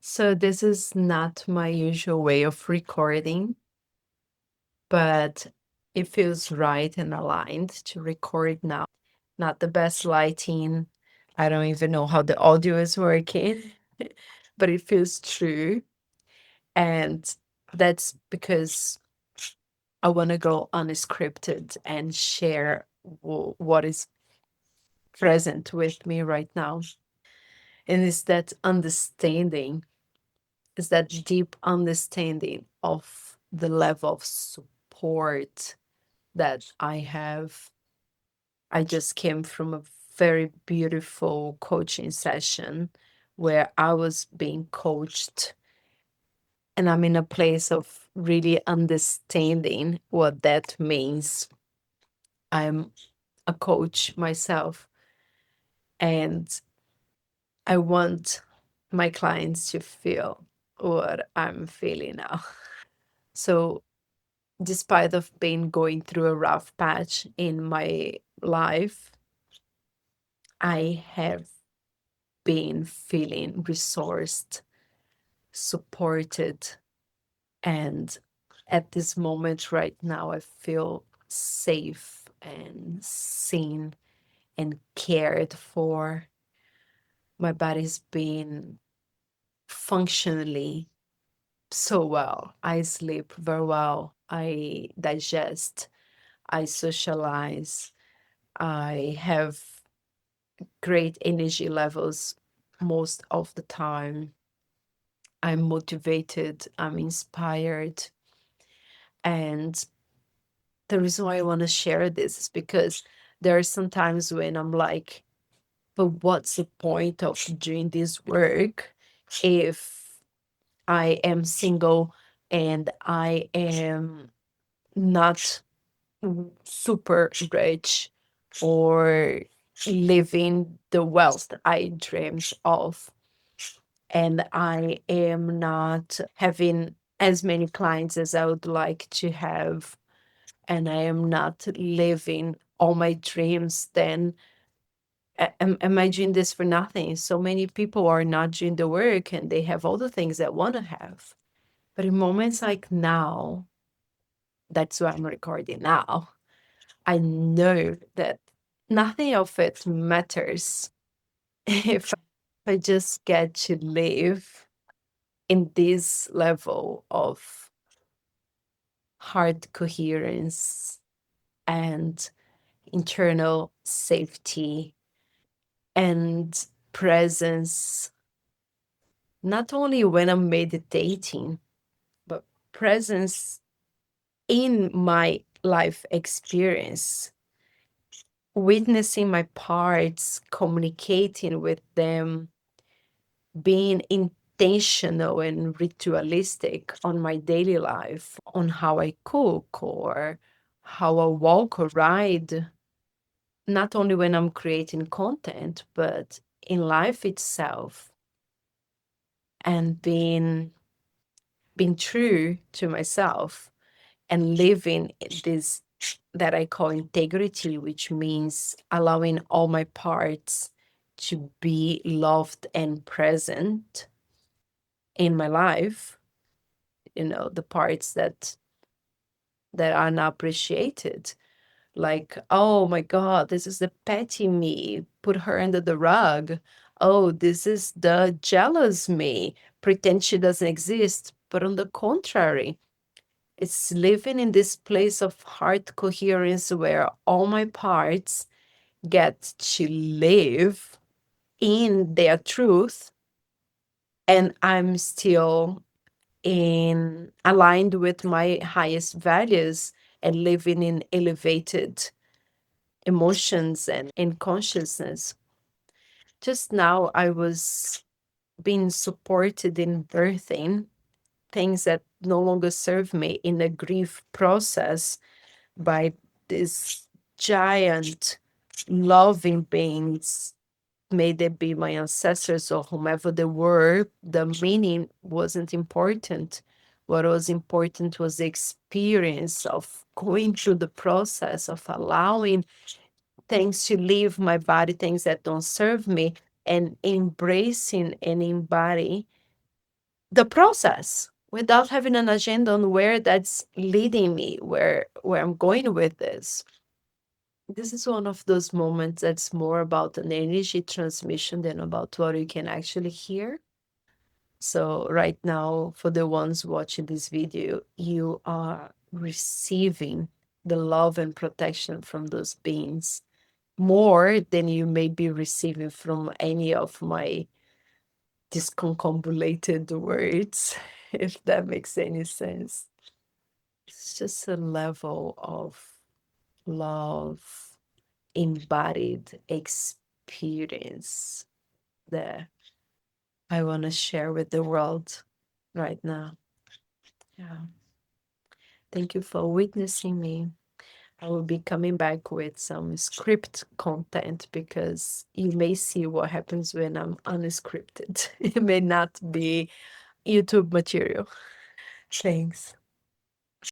So this is not my usual way of recording, but it feels right and aligned to record now. Not the best lighting. I don't even know how the audio is working, but it feels true. And that's because I want to go unscripted and share what is present with me right now. And it's that understanding, is that deep understanding of the level of support that I have. I just came from a very beautiful coaching session where I was being coached, and I'm in a place of really understanding what that means. I'm a coach myself, and I want my clients to feel what I'm feeling now. So despite of being going through a rough patch in my life, I have been feeling resourced, supported, and at this moment right now, I feel safe and seen and cared for. My body's been functionally so well. I sleep very well. I digest. I socialize. I have great energy levels most of the time. I'm motivated, I'm inspired. And the reason why I want to share this is because there are some times when I'm like, but what's the point of doing this work if I am single and I am not super rich or living the wealth I dreamed of? And I am not having as many clients as I would like to have, and I am not living all my dreams, then am I doing this for nothing? So many people are not doing the work and they have all the things that want to have. But in moments like now, that's why I'm recording now, I know that nothing of it matters if I just get to live in this level of heart coherence and internal safety and presence, not only when I'm meditating, but presence in my life experience, witnessing my parts, communicating with them, being intentional and ritualistic on my daily life, on how I cook or how I walk or ride, not only when I'm creating content, but in life itself, and being true to myself and living this that I call integrity, which means allowing all my parts to be loved and present in my life, the parts that are not appreciated. Like, oh my God, this is the petty me, put her under the rug. Oh, this is the jealous me, pretend she doesn't exist. But on the contrary, it's living in this place of heart coherence where all my parts get to live in their truth, and I'm still in aligned with my highest values and living in elevated emotions and in consciousness. Just now, I was being supported in birthing things that no longer serve me in a grief process by these giant loving beings. May they be my ancestors or whomever they were, the meaning wasn't important. What was important was the experience of going through the process of allowing things to leave my body, things that don't serve me, and embracing and embody the process without having an agenda on where that's leading me, where I'm going with this. This is one of those moments that's more about an energy transmission than about what you can actually hear. So right now, for the ones watching this video, you are receiving the love and protection from those beings more than you may be receiving from any of my discombobulated words, if that makes any sense. It's just a level of love, embodied experience that I want to share with the world right now. Yeah. Thank you for witnessing me. I will be coming back with some script content because you may see what happens when I'm unscripted. It may not be YouTube material. Thanks.